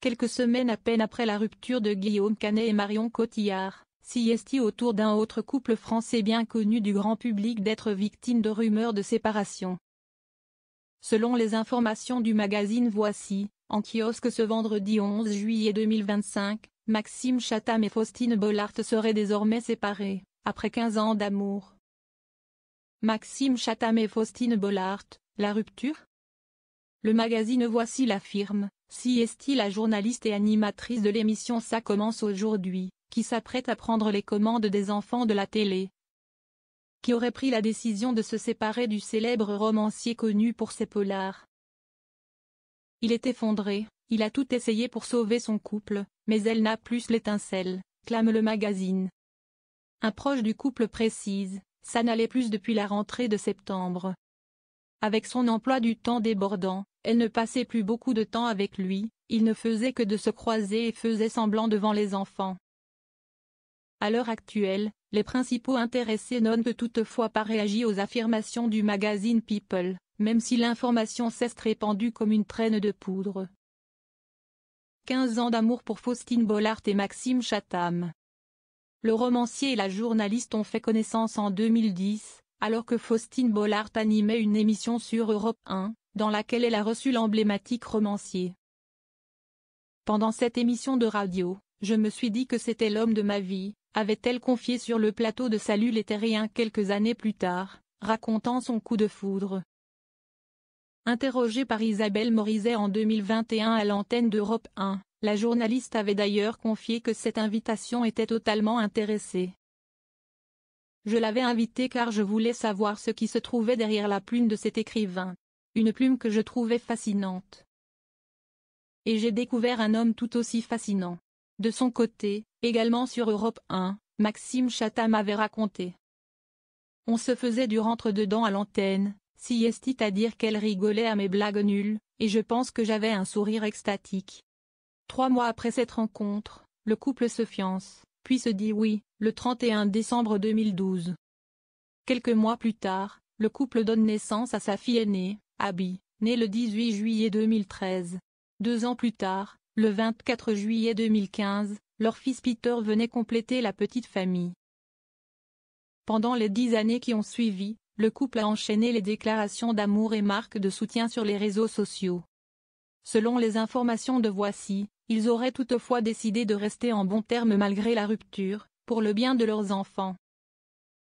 quelques semaines à peine après la rupture de Guillaume Canet et Marion Cotillard, s'y autour d'un autre couple français bien connu du grand public d'être victime de rumeurs de séparation. Selon les informations du magazine Voici, en kiosque ce vendredi 11 juillet 2025, Maxime Chatham et Faustine Bollaert seraient désormais séparés, après 15 ans d'amour. Maxime Chatham et Faustine Bollaert, la rupture? Le magazine Voici l'affirme, s'y la journaliste et animatrice de l'émission Ça commence aujourd'hui, qui s'apprête à prendre les commandes des enfants de la télé, qui aurait pris la décision de se séparer du célèbre romancier connu pour ses polars. Il est effondré, il a tout essayé pour sauver son couple, mais elle n'a plus l'étincelle, clame le magazine. Un proche du couple précise, ça n'allait plus depuis la rentrée de septembre. Avec son emploi du temps débordant, elle ne passait plus beaucoup de temps avec lui, il ne faisait que de se croiser et faisait semblant devant les enfants. À l'heure actuelle, les principaux intéressés n'ont toutefois pas réagi aux affirmations du magazine People, même si l'information s'est répandue comme une traîne de poudre. 15 ans d'amour pour Faustine Bollaert et Maxime Chatham. Le romancier et la journaliste ont fait connaissance en 2010, alors que Faustine Bollaert animait une émission sur Europe 1, dans laquelle elle a reçu l'emblématique romancier. Pendant cette émission de radio, je me suis dit que c'était l'homme de ma vie, avait-elle confié sur le plateau de Salut les Terriens quelques années plus tard, racontant son coup de foudre. Interrogée par Isabelle Morizet en 2021 à l'antenne d'Europe 1, la journaliste avait d'ailleurs confié que cette invitation était totalement intéressée. Je l'avais invité car je voulais savoir ce qui se trouvait derrière la plume de cet écrivain. Une plume que je trouvais fascinante. Et j'ai découvert un homme tout aussi fascinant. De son côté, également sur Europe 1, Maxime Chatham avait raconté. On se faisait du rentre-dedans à l'antenne, à dire qu'elle rigolait à mes blagues nulles, et je pense que j'avais un sourire extatique. 3 mois après cette rencontre, le couple se fiance, puis se dit oui, le 31 décembre 2012. Quelques mois plus tard, le couple donne naissance à sa fille aînée, Abby, née le 18 juillet 2013. 2 ans plus tard, le 24 juillet 2015, leur fils Peter venait compléter la petite famille. Pendant les 10 années qui ont suivi, le couple a enchaîné les déclarations d'amour et marques de soutien sur les réseaux sociaux. Selon les informations de Voici, ils auraient toutefois décidé de rester en bons termes malgré la rupture, pour le bien de leurs enfants.